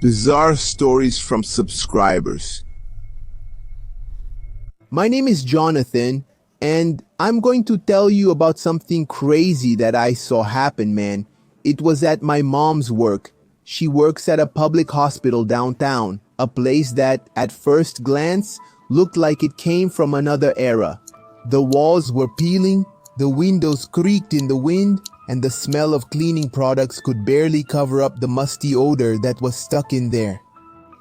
Bizarre stories from subscribers. My name is Jonathan, and I'm going to tell you about something crazy that I saw happen, man. It was at my mom's work. She works at a public hospital downtown, a place that, at first glance, looked like it came from another era. The walls were peeling, the windows creaked in the wind, and the smell of cleaning products could barely cover up the musty odor that was stuck in there.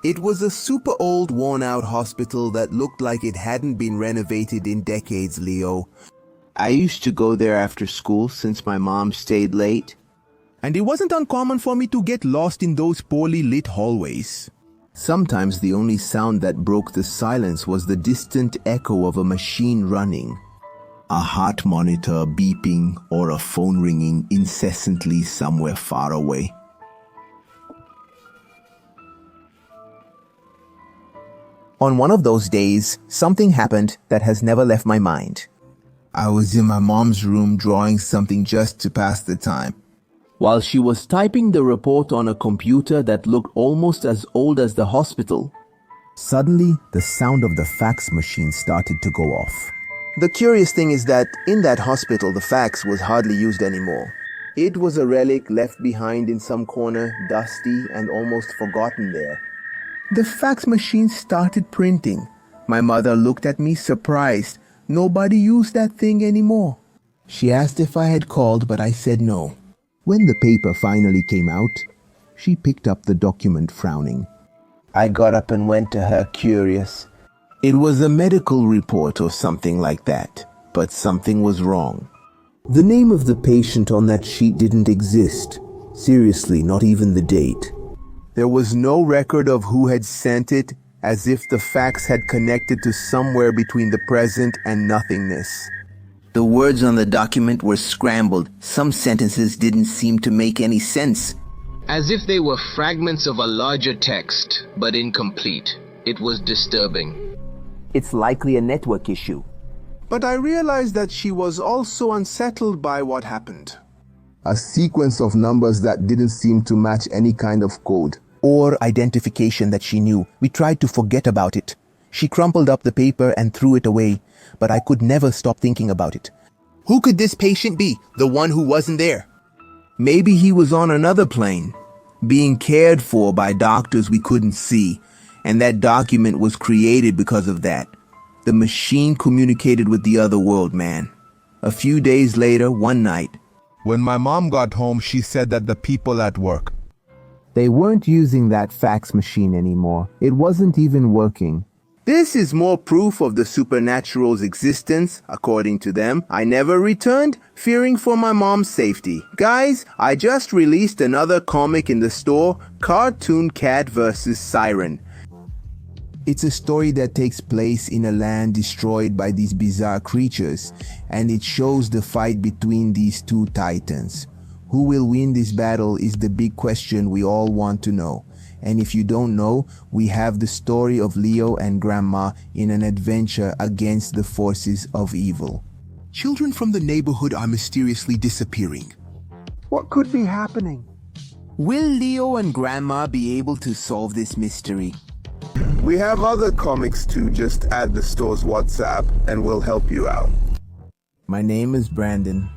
It was a super old, worn-out hospital that looked like it hadn't been renovated in decades, Leo. I used to go there after school since my mom stayed late, and it wasn't uncommon for me to get lost in those poorly lit hallways. Sometimes the only sound that broke the silence was the distant echo of a machine running. A heart monitor beeping or a phone ringing incessantly somewhere far away. On one of those days, something happened that has never left my mind. I was in my mom's room drawing something just to pass the time, while she was typing the report on a computer that looked almost as old as the hospital. Suddenly, the sound of the fax machine started to go off. The curious thing is that in that hospital, the fax was hardly used anymore. It was a relic left behind in some corner, dusty and almost forgotten there. The fax machine started printing. My mother looked at me surprised. Nobody used that thing anymore. She asked if I had called, but I said no. When the paper finally came out, she picked up the document frowning. I got up and went to her, curious. It was a medical report or something like that, but something was wrong. The name of the patient on that sheet didn't exist. Seriously, not even the date. There was no record of who had sent it, as if the fax had connected to somewhere between the present and nothingness. The words on the document were scrambled. Some sentences didn't seem to make any sense. As if they were fragments of a larger text, but incomplete. It was disturbing. It's likely a network issue. But I realized that she was also unsettled by what happened. A sequence of numbers that didn't seem to match any kind of code or identification that she knew. We tried to forget about it. She crumpled up the paper and threw it away, but I could never stop thinking about it. Who could this patient be? The one who wasn't there? Maybe he was on another plane, being cared for by doctors we couldn't see. And that document was created because of that. The machine communicated with the other world, man. A few days later, one night, when my mom got home, she said that the people at work, they weren't using that fax machine anymore. It wasn't even working. This is more proof of the supernatural's existence, according to them. I never returned, fearing for my mom's safety. Guys, I just released another comic in the store, Cartoon Cat vs. Siren. It's a story that takes place in a land destroyed by these bizarre creatures, and it shows the fight between these two titans. Who will win this battle is the big question we all want to know. And if you don't know, we have the story of Leo and Grandma in an adventure against the forces of evil. Children from the neighborhood are mysteriously disappearing. What could be happening? Will Leo and Grandma be able to solve this mystery? We have other comics too. Just add the store's WhatsApp and we'll help you out. My name is Brandon,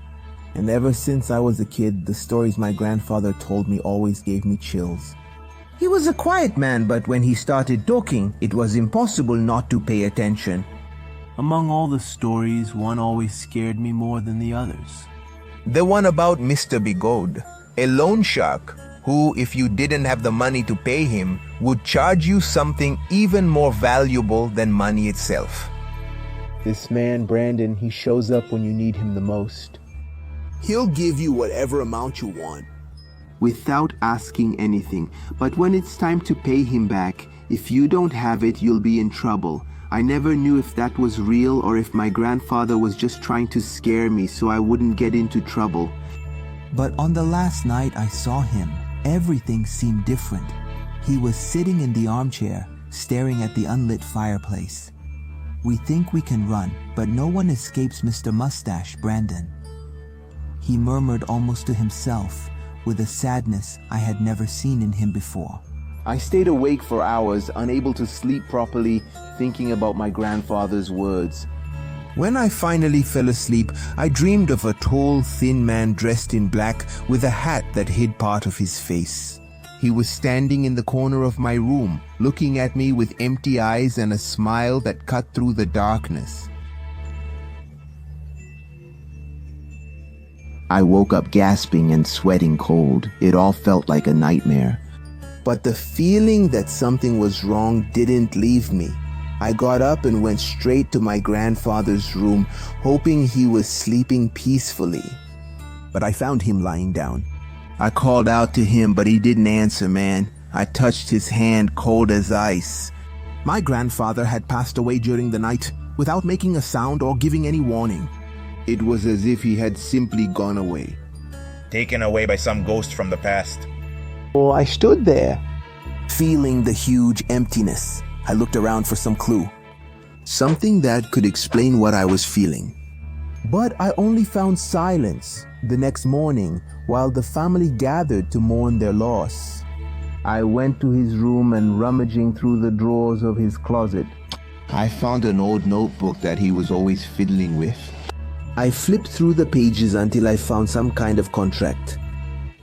and ever since I was a kid, the stories my grandfather told me always gave me chills. He was a quiet man, but when he started talking, it was impossible not to pay attention. Among all the stories, one always scared me more than the others. The one about Mr. Bigode, a loan shark who, if you didn't have the money to pay him, would charge you something even more valuable than money itself. This man, Brandon, he shows up when you need him the most. He'll give you whatever amount you want, without asking anything. But when it's time to pay him back, if you don't have it, you'll be in trouble. I never knew if that was real or if my grandfather was just trying to scare me so I wouldn't get into trouble. But on the last night I saw him, everything seemed different. He was sitting in the armchair, staring at the unlit fireplace. We think we can run, but no one escapes Mr. Mustache, Brandon. He murmured almost to himself, with a sadness I had never seen in him before. I stayed awake for hours, unable to sleep properly, thinking about my grandfather's words. When I finally fell asleep, I dreamed of a tall, thin man dressed in black with a hat that hid part of his face. He was standing in the corner of my room, looking at me with empty eyes and a smile that cut through the darkness. I woke up gasping and sweating cold. It all felt like a nightmare. But the feeling that something was wrong didn't leave me. I got up and went straight to my grandfather's room, hoping he was sleeping peacefully. But I found him lying down. I called out to him, but he didn't answer, man. I touched his hand cold as ice. My grandfather had passed away during the night, without making a sound or giving any warning. It was as if he had simply gone away. Taken away by some ghost from the past. Oh, I stood there, feeling the huge emptiness. I looked around for some clue. Something that could explain what I was feeling. But I only found silence. The next morning, while the family gathered to mourn their loss, I went to his room and rummaging through the drawers of his closet, I found an old notebook that he was always fiddling with. I flipped through the pages until I found some kind of contract.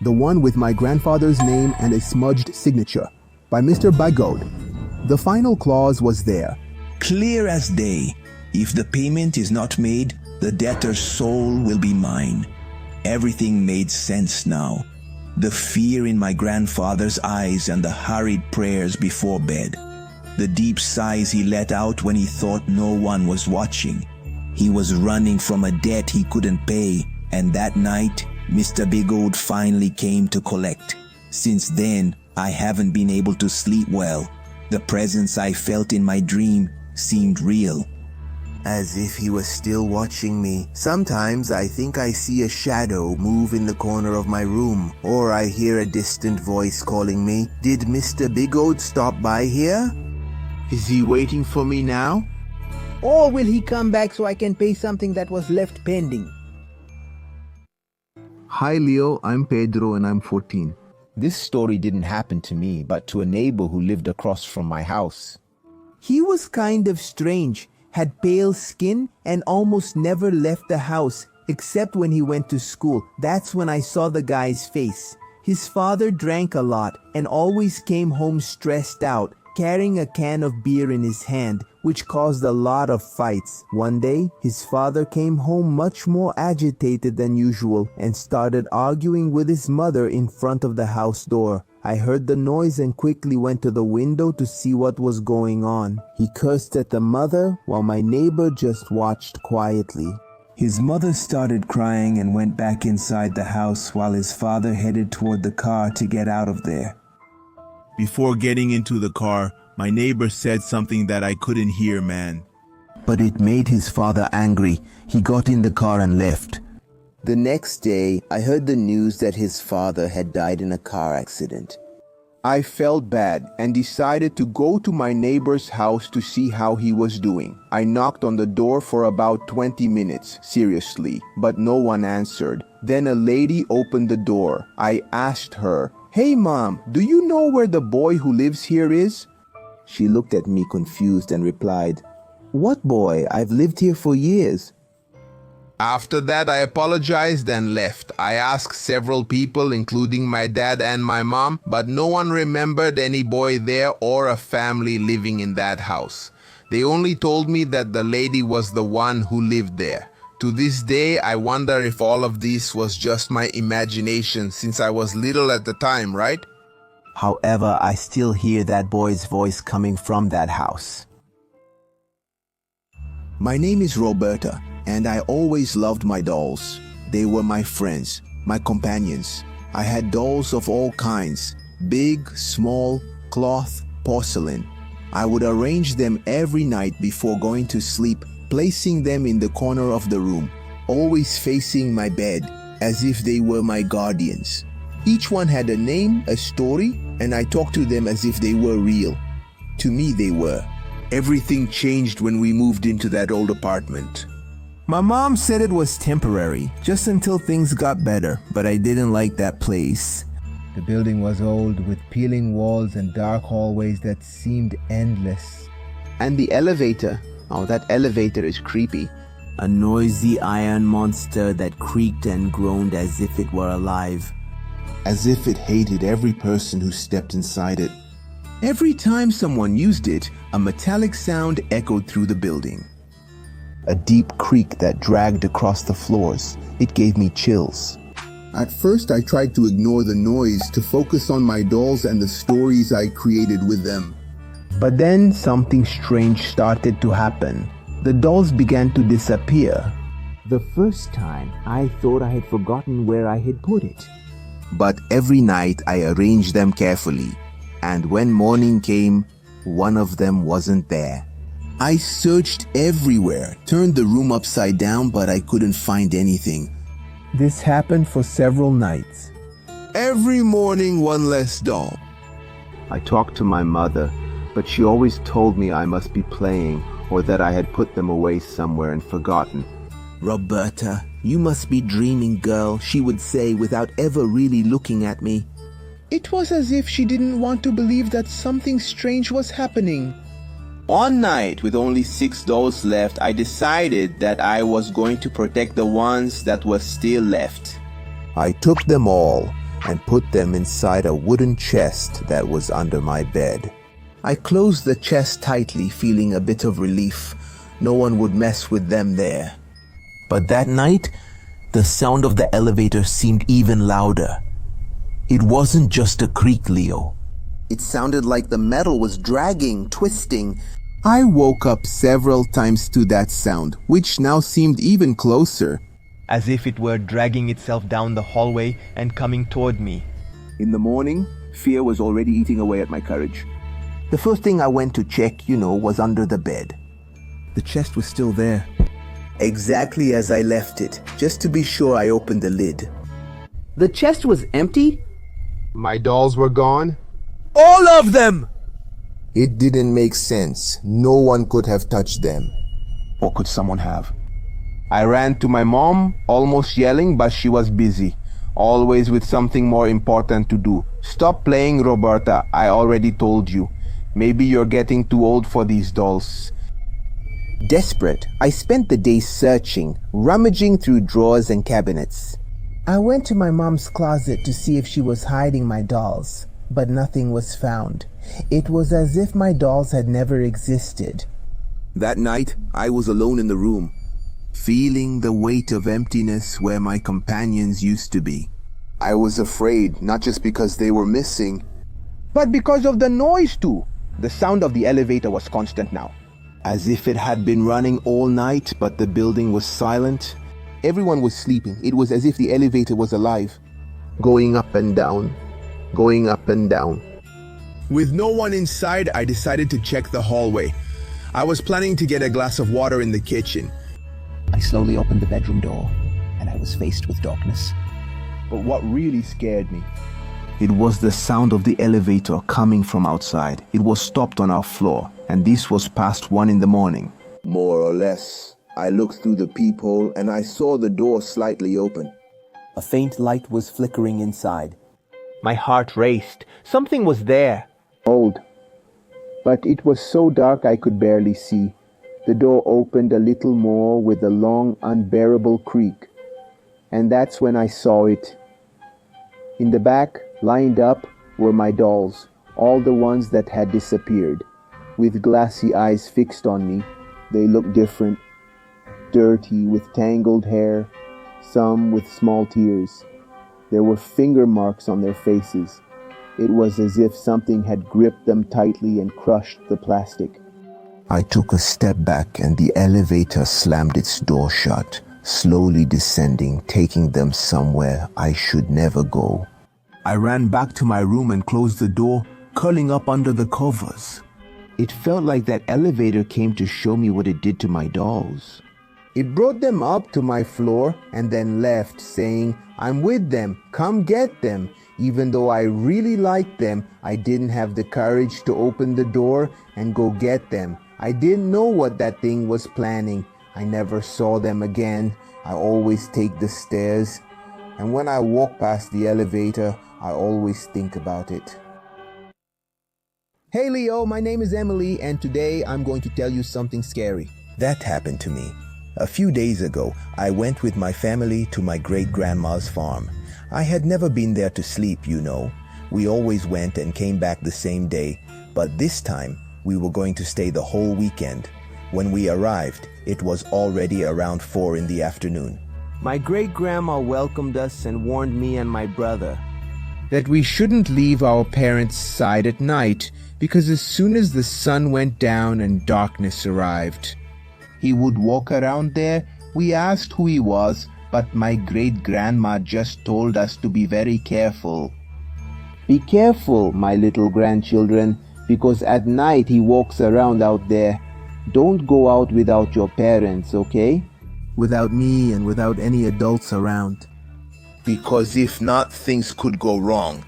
the one with my grandfather's name and a smudged signature, by Mr. Bigode. The final clause was there. Clear as day. If the payment is not made, the debtor's soul will be mine. Everything made sense now. The fear in my grandfather's eyes and the hurried prayers before bed. The deep sighs he let out when he thought no one was watching. He was running from a debt he couldn't pay, and that night, Mr. Bigode finally came to collect. Since then, I haven't been able to sleep well. The presence I felt in my dream seemed real. As if he was still watching me. Sometimes I think I see a shadow move in the corner of my room, or I hear a distant voice calling me. Did Mr. Bigode stop by here? Is he waiting for me now? Or will he come back so I can pay something that was left pending? Hi Leo, I'm Pedro and I'm 14. This story didn't happen to me, but to a neighbor who lived across from my house. He was kind of strange, had pale skin and almost never left the house except when he went to school. That's when I saw the guy's face. His father drank a lot and always came home stressed out, carrying a can of beer in his hand, which caused a lot of fights. One day, his father came home much more agitated than usual and started arguing with his mother in front of the house door. I heard the noise and quickly went to the window to see what was going on. He cursed at the mother while my neighbor just watched quietly. His mother started crying and went back inside the house while his father headed toward the car to get out of there. Before getting into the car, my neighbor said something that I couldn't hear, man. But it made his father angry. He got in the car and left. The next day, I heard the news that his father had died in a car accident. I felt bad and decided to go to my neighbor's house to see how he was doing. I knocked on the door for about 20 minutes, seriously, but no one answered. Then a lady opened the door. I asked her, "Hey mom, do you know where the boy who lives here is?" She looked at me confused and replied, "What boy? I've lived here for years." After that, I apologized and left. I asked several people, including my dad and my mom, but no one remembered any boy there or a family living in that house. They only told me that the lady was the one who lived there. To this day, I wonder if all of this was just my imagination since I was little at the time, right? However, I still hear that boy's voice coming from that house. My name is Roberta, and I always loved my dolls. They were my friends, my companions. I had dolls of all kinds, big, small, cloth, porcelain. I would arrange them every night before going to sleep, placing them in the corner of the room, always facing my bed, as if they were my guardians. Each one had a name, a story, and I talked to them as if they were real. To me, they were. Everything changed when we moved into that old apartment. My mom said it was temporary, just until things got better, but I didn't like that place. The building was old, with peeling walls and dark hallways that seemed endless. And the elevator, oh, that elevator is creepy. A noisy iron monster that creaked and groaned as if it were alive. As if it hated every person who stepped inside it. Every time someone used it, a metallic sound echoed through the building. A deep creak that dragged across the floors. It gave me chills. At first, I tried to ignore the noise to focus on my dolls and the stories I created with them. But then something strange started to happen. The dolls began to disappear. The first time, I thought I had forgotten where I had put it. But every night I arranged them carefully, and when morning came, one of them wasn't there. I searched everywhere, turned the room upside down, but I couldn't find anything. This happened for several nights. Every morning, one less doll. I talked to my mother, but she always told me I must be playing or that I had put them away somewhere and forgotten. Roberta, you must be dreaming, girl, she would say without ever really looking at me. It was as if she didn't want to believe that something strange was happening. One night, with only 6 dolls left, I decided that I was going to protect the ones that were still left. I took them all and put them inside a wooden chest that was under my bed. I closed the chest tightly, feeling a bit of relief. No one would mess with them there. But that night, the sound of the elevator seemed even louder. It wasn't just a creak, Leo. It sounded like the metal was dragging, twisting. I woke up several times to that sound, which now seemed even closer. As if it were dragging itself down the hallway and coming toward me. In the morning, fear was already eating away at my courage. The first thing I went to check, was under the bed. The chest was still there. Exactly as I left it. Just to be sure, I opened the lid. The chest was empty? My dolls were gone? All of them! It didn't make sense. No one could have touched them. Or could someone have? I ran to my mom, almost yelling, but she was busy. Always with something more important to do. Stop playing, Roberta. I already told you. Maybe you're getting too old for these dolls. Desperate, I spent the day searching, rummaging through drawers and cabinets. I went to my mom's closet to see if she was hiding my dolls, but nothing was found. It was as if my dolls had never existed. That night, I was alone in the room, feeling the weight of emptiness where my companions used to be. I was afraid, not just because they were missing, but because of the noise too. The sound of the elevator was constant now. As if it had been running all night, but the building was silent. Everyone was sleeping. It was as if the elevator was alive. Going up and down. Going up and down. With no one inside, I decided to check the hallway. I was planning to get a glass of water in the kitchen. I slowly opened the bedroom door, and I was faced with darkness. But what really scared me, it was the sound of the elevator coming from outside. It was stopped on our floor, and this was past 1 in the morning. More or less. I looked through the peephole and I saw the door slightly open. A faint light was flickering inside. My heart raced. Something was there. Old. But it was so dark I could barely see. The door opened a little more with a long, unbearable creak. And that's when I saw it. In the back, lined up, were my dolls, all the ones that had disappeared. With glassy eyes fixed on me, they looked different. Dirty, with tangled hair, some with small tears. There were finger marks on their faces. It was as if something had gripped them tightly and crushed the plastic. I took a step back and the elevator slammed its door shut, slowly descending, taking them somewhere I should never go. I ran back to my room and closed the door, curling up under the covers. It felt like that elevator came to show me what it did to my dolls. It brought them up to my floor and then left, saying, "I'm with them, come get them." Even though I really liked them, I didn't have the courage to open the door and go get them. I didn't know what that thing was planning. I never saw them again. I always take the stairs. And when I walked past the elevator, I always think about it. Hey Leo, my name is Emily, and today I'm going to tell you something scary. That happened to me. A few days ago, I went with my family to my great-grandma's farm. I had never been there to sleep, you know. We always went and came back the same day, but this time we were going to stay the whole weekend. When we arrived, it was already around 4 in the afternoon. My great-grandma welcomed us and warned me and my brother That we shouldn't leave our parents' side at night, because as soon as the sun went down and darkness arrived, he would walk around there. We asked who he was, but my great-grandma just told us to be very careful. Be careful, my little grandchildren, because at night he walks around out there. Don't go out without your parents, okay? Without me and without any adults around. Because if not, things could go wrong.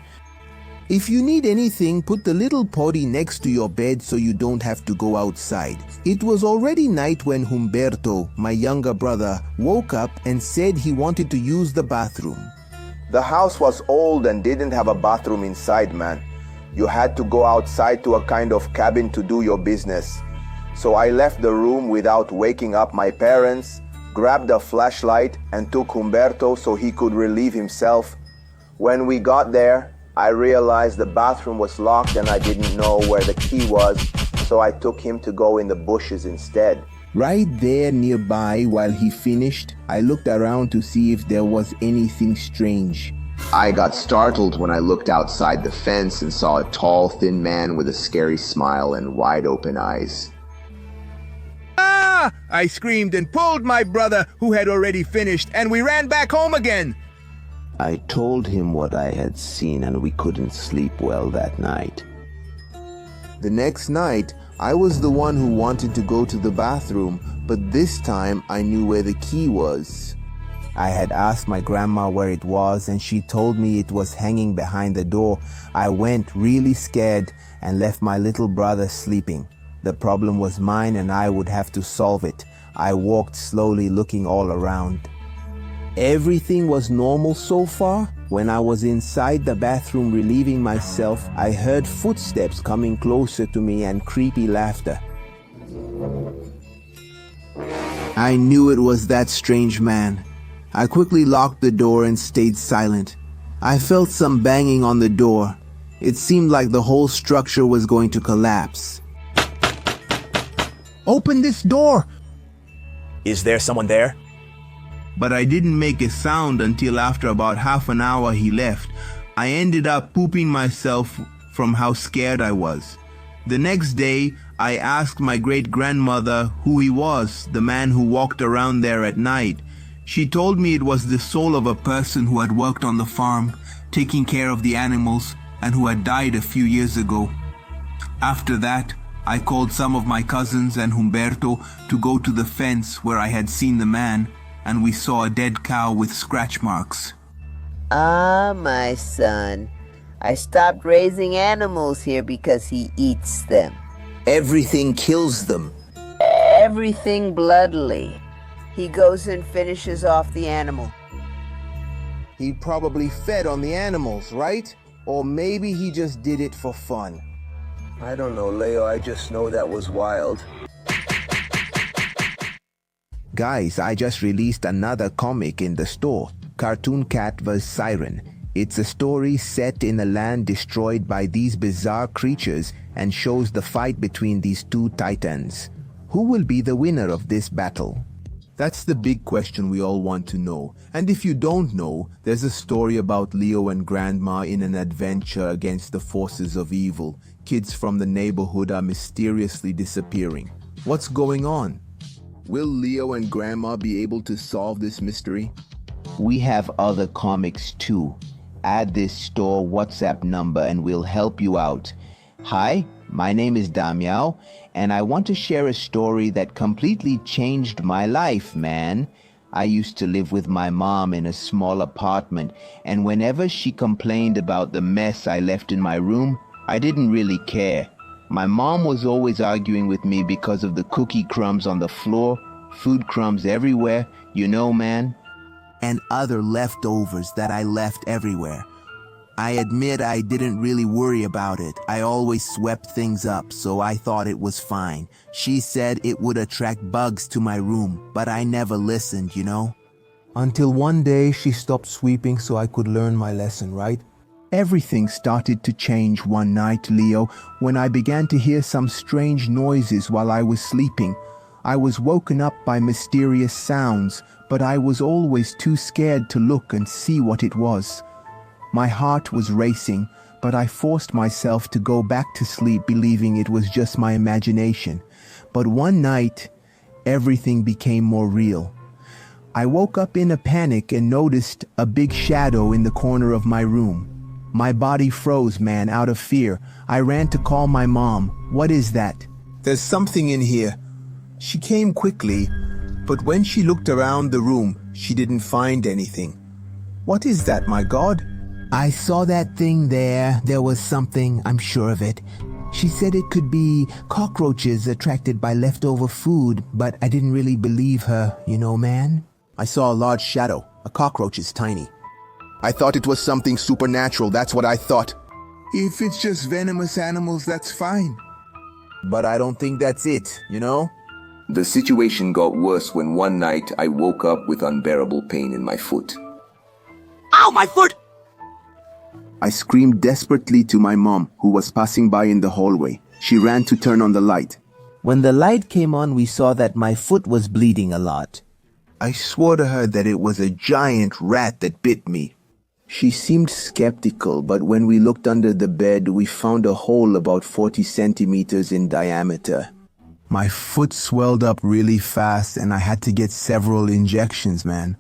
If you need anything, put the little potty next to your bed so you don't have to go outside. It was already night when Humberto, my younger brother, woke up and said he wanted to use the bathroom. The house was old and didn't have a bathroom inside, man. You had to go outside to a kind of cabin to do your business. So I left the room without waking up my parents, grabbed a flashlight, and took Humberto so he could relieve himself. When we got there, I realized the bathroom was locked and I didn't know where the key was, so I took him to go in the bushes instead. Right there nearby, while he finished, I looked around to see if there was anything strange. I got startled when I looked outside the fence and saw a tall, thin man with a scary smile and wide open eyes. Ah! I screamed and pulled my brother, who had already finished, and we ran back home again. I told him what I had seen and we couldn't sleep well that night. The next night, I was the one who wanted to go to the bathroom, but this time I knew where the key was. I had asked my grandma where it was and she told me it was hanging behind the door. I went really scared and left my little brother sleeping. The problem was mine and I would have to solve it. I walked slowly, looking all around. Everything was normal so far. When I was inside the bathroom relieving myself, I heard footsteps coming closer to me and creepy laughter. I knew it was that strange man. I quickly locked the door and stayed silent. I felt some banging on the door. It seemed like the whole structure was going to collapse. Open this door! Is there someone there? But I didn't make a sound until after about half an hour he left. I ended up pooping myself from how scared I was. The next day, I asked my great-grandmother who he was, the man who walked around there at night. She told me it was the soul of a person who had worked on the farm, taking care of the animals, and who had died a few years ago. After that, I called some of my cousins and Humberto to go to the fence where I had seen the man, and we saw a dead cow with scratch marks. Ah, my son, I stopped raising animals here because he eats them. Everything kills them. Everything bloodily. He goes and finishes off the animal. He probably fed on the animals, right? Or maybe he just did it for fun. I don't know, Leo. I just know that was wild. Guys, I just released another comic in the store, Cartoon Cat vs. Siren. It's a story set in a land destroyed by these bizarre creatures and shows the fight between these two titans. Who will be the winner of this battle? That's the big question we all want to know. And if you don't know, there's a story about Leo and Grandma in an adventure against the forces of evil. Kids from the neighborhood are mysteriously disappearing. What's going on? Will Leo and Grandma be able to solve this mystery? We have other comics too. Add this store WhatsApp number and we'll help you out. Hi, my name is Damiao, and I want to share a story that completely changed my life, man. I used to live with my mom in a small apartment, and whenever she complained about the mess I left in my room, I didn't really care. My mom was always arguing with me because of the cookie crumbs on the floor, food crumbs everywhere, you know, man, and other leftovers that I left everywhere. I admit I didn't really worry about it. I always swept things up, so I thought it was fine. She said it would attract bugs to my room, but I never listened, you know? Until one day she stopped sweeping so I could learn my lesson, right? Everything started to change one night, Leo, when I began to hear some strange noises while I was sleeping. I was woken up by mysterious sounds, but I was always too scared to look and see what it was. My heart was racing, but I forced myself to go back to sleep believing it was just my imagination. But one night, everything became more real. I woke up in a panic and noticed a big shadow in the corner of my room. My body froze, man, out of fear. I ran to call my mom. What is that? There's something in here. She came quickly, but when she looked around the room, she didn't find anything. What is that, my God? I saw that thing there. There was something, I'm sure of it. She said it could be cockroaches attracted by leftover food, but I didn't really believe her, you know, man. I saw a large shadow. A cockroach is tiny. I thought it was something supernatural. That's what I thought. If it's just venomous animals, that's fine. But I don't think that's it, you know? The situation got worse when one night I woke up with unbearable pain in my foot. Ow, my foot! I screamed desperately to my mom, who was passing by in the hallway. She ran to turn on the light. When the light came on, we saw that my foot was bleeding a lot. I swore to her that it was a giant rat that bit me. She seemed skeptical, but when we looked under the bed, we found a hole about 40 centimeters in diameter. My foot swelled up really fast and I had to get several injections, man.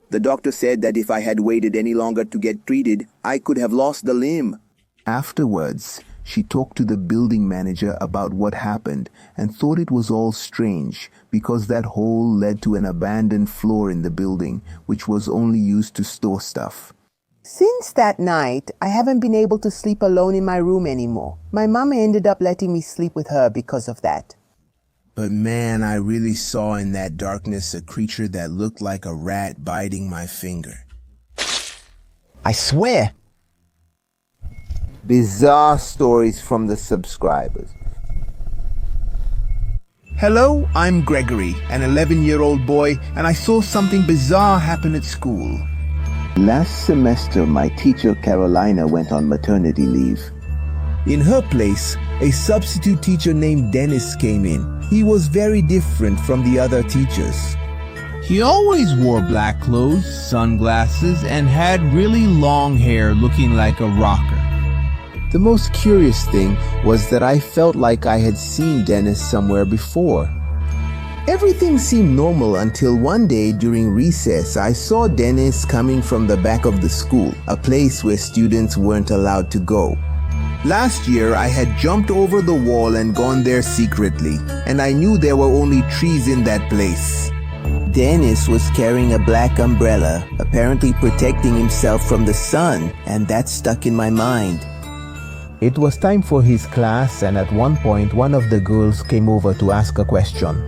The doctor said that if I had waited any longer to get treated, I could have lost the limb. Afterwards, she talked to the building manager about what happened and thought it was all strange because that hole led to an abandoned floor in the building, which was only used to store stuff. Since that night, I haven't been able to sleep alone in my room anymore. My mama ended up letting me sleep with her because of that. But man, I really saw in that darkness a creature that looked like a rat biting my finger. I swear. Bizarre stories from the subscribers. Hello, I'm Gregory, an 11-year-old boy, and I saw something bizarre happen at school. Last semester, my teacher Carolina went on maternity leave. In her place, a substitute teacher named Dennis came in. He was very different from the other teachers. He always wore black clothes, sunglasses, and had really long hair looking like a rocker. The most curious thing was that I felt like I had seen Dennis somewhere before. Everything seemed normal until one day during recess I saw Dennis coming from the back of the school, a place where students weren't allowed to go. Last year I had jumped over the wall and gone there secretly, and I knew there were only trees in that place. Dennis was carrying a black umbrella, apparently protecting himself from the sun, and that stuck in my mind. It was time for his class, and at one point one of the girls came over to ask a question.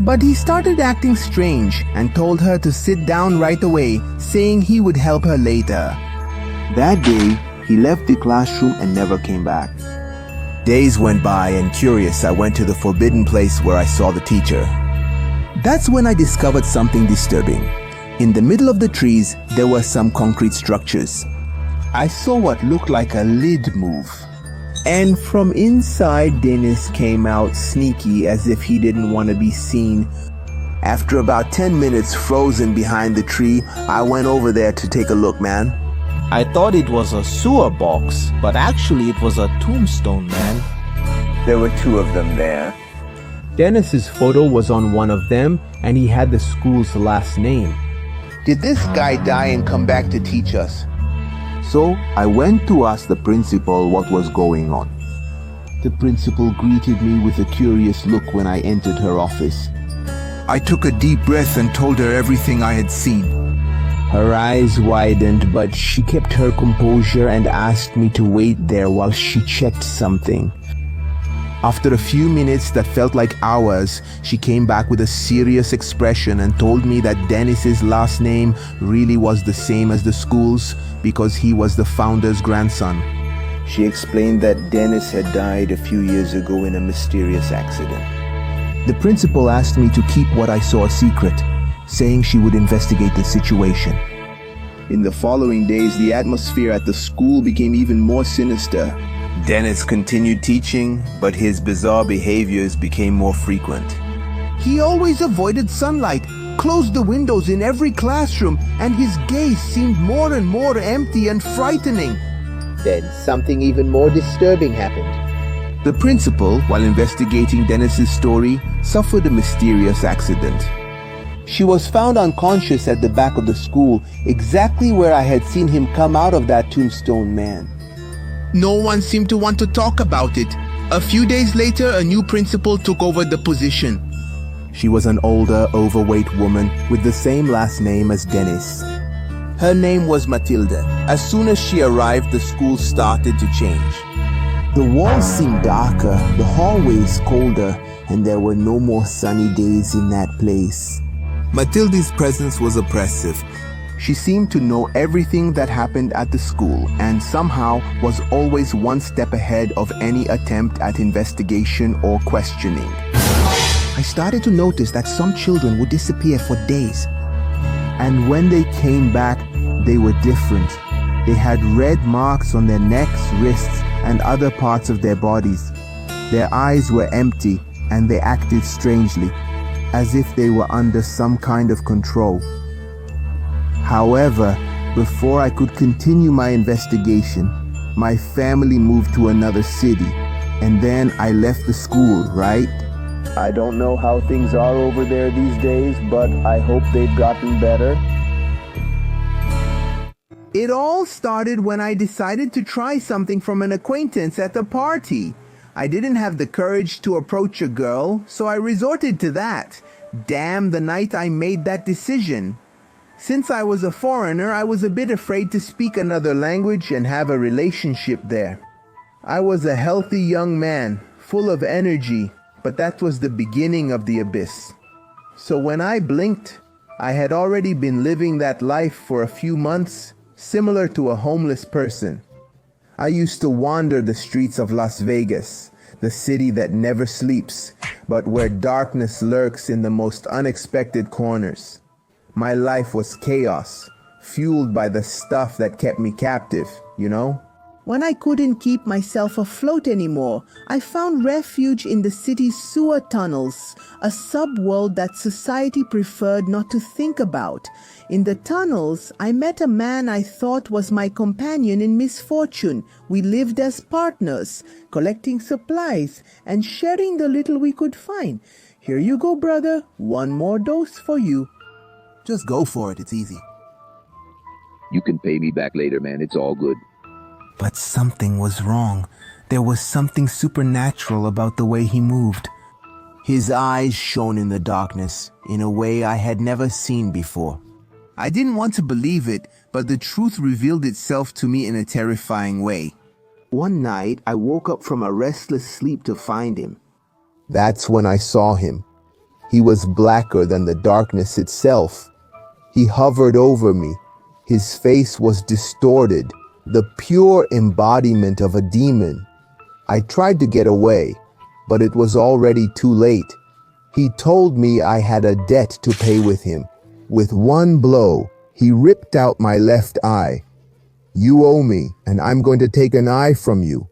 But he started acting strange and told her to sit down right away, saying he would help her later. That day, he left the classroom and never came back. Days went by, and curious, I went to the forbidden place where I saw the teacher. That's when I discovered something disturbing. In the middle of the trees, there were some concrete structures. I saw what looked like a lid move. And from inside, Dennis came out sneaky as if he didn't want to be seen. After about 10 minutes frozen behind the tree, I went over there to take a look, man. I thought it was a sewer box, but actually it was a tombstone, man. There were two of them there. Dennis's photo was on one of them, and he had the school's last name. Did this guy die and come back to teach us? So I went to ask the principal what was going on. The principal greeted me with a curious look when I entered her office. I took a deep breath and told her everything I had seen. Her eyes widened, but she kept her composure and asked me to wait there while she checked something. After a few minutes that felt like hours, she came back with a serious expression and told me that Dennis's last name really was the same as the school's because he was the founder's grandson. She explained that Dennis had died a few years ago in a mysterious accident. The principal asked me to keep what I saw a secret, saying she would investigate the situation. In the following days, the atmosphere at the school became even more sinister. Dennis continued teaching, but his bizarre behaviors became more frequent. He always avoided sunlight, closed the windows in every classroom, and his gaze seemed more and more empty and frightening. Then something even more disturbing happened. The principal, while investigating Dennis's story, suffered a mysterious accident. She was found unconscious at the back of the school, exactly where I had seen him come out of that tombstone man. No one seemed to want to talk about it. A few days later, a new principal took over the position. She was an older, overweight woman with the same last name as Dennis. Her name was Matilda. As soon as she arrived, the school started to change. The walls seemed darker, the hallways colder, and there were no more sunny days in that place. Matilda's presence was oppressive. She seemed to know everything that happened at the school and somehow was always one step ahead of any attempt at investigation or questioning. I started to notice that some children would disappear for days. And when they came back, they were different. They had red marks on their necks, wrists, and other parts of their bodies. Their eyes were empty and they acted strangely, as if they were under some kind of control. However, before I could continue my investigation, my family moved to another city, and then I left the school, right? I don't know how things are over there these days, but I hope they've gotten better. It all started when I decided to try something from an acquaintance at the party. I didn't have the courage to approach a girl, so I resorted to that. Damn the night I made that decision. Since I was a foreigner, I was a bit afraid to speak another language and have a relationship there. I was a healthy young man, full of energy, but that was the beginning of the abyss. So when I blinked, I had already been living that life for a few months, similar to a homeless person. I used to wander the streets of Las Vegas, the city that never sleeps, but where darkness lurks in the most unexpected corners. My life was chaos, fueled by the stuff that kept me captive, you know? When I couldn't keep myself afloat anymore, I found refuge in the city's sewer tunnels, a subworld that society preferred not to think about. In the tunnels, I met a man I thought was my companion in misfortune. We lived as partners, collecting supplies and sharing the little we could find. Here you go, brother. One more dose for you. Just go for it, it's easy. You can pay me back later, man. It's all good. But something was wrong. There was something supernatural about the way he moved. His eyes shone in the darkness in a way I had never seen before. I didn't want to believe it, but the truth revealed itself to me in a terrifying way. One night, I woke up from a restless sleep to find him. That's when I saw him. He was blacker than the darkness itself. He hovered over me. His face was distorted, the pure embodiment of a demon. I tried to get away, but it was already too late. He told me I had a debt to pay with him. With one blow, he ripped out my left eye. You owe me, and I'm going to take an eye from you.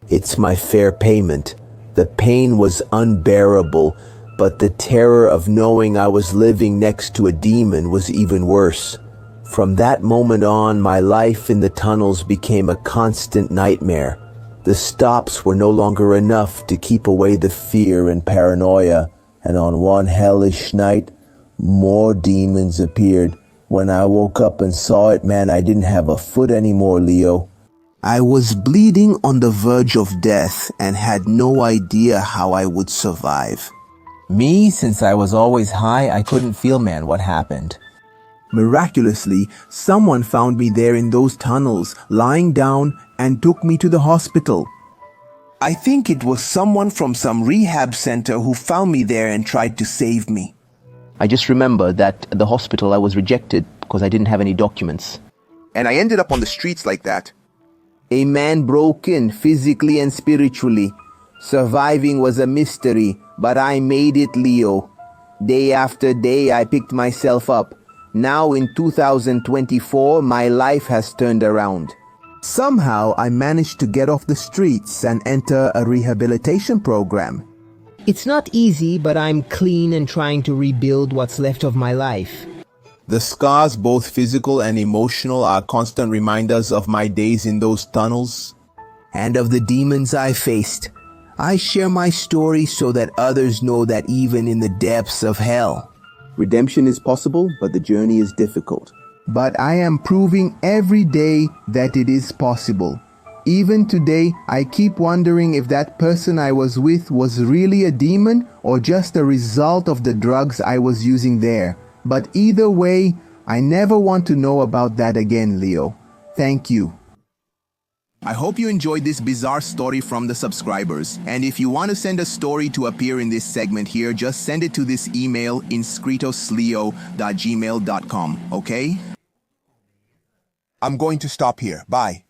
It's my fair payment. The pain was unbearable, but the terror of knowing I was living next to a demon was even worse. From that moment on, my life in the tunnels became a constant nightmare. The stops were no longer enough to keep away the fear and paranoia, and on one hellish night, more demons appeared. When I woke up and saw it, man, I didn't have a foot anymore, Leo. I was bleeding on the verge of death and had no idea how I would survive. Me, since I was always high, I couldn't feel, man, what happened. Miraculously, someone found me there in those tunnels, lying down, and took me to the hospital. I think it was someone from some rehab center who found me there and tried to save me. I just remember that at the hospital I was rejected because I didn't have any documents. And I ended up on the streets like that. A man broken physically and spiritually. Surviving was a mystery, but I made it, Leo. Day after day I picked myself up. Now in 2024, my life has turned around. Somehow I managed to get off the streets and enter a rehabilitation program. It's not easy, but I'm clean and trying to rebuild what's left of my life. The scars, both physical and emotional, are constant reminders of my days in those tunnels. And of the demons I faced. I share my story so that others know that even in the depths of hell, redemption is possible, but the journey is difficult. But I am proving every day that it is possible. Even today, I keep wondering if that person I was with was really a demon or just a result of the drugs I was using there. But either way, I never want to know about that again, Leo. Thank you. I hope you enjoyed this bizarre story from the subscribers. And if you want to send a story to appear in this segment here, just send it to this email, inscritosleo@gmail.com, okay? I'm going to stop here. Bye.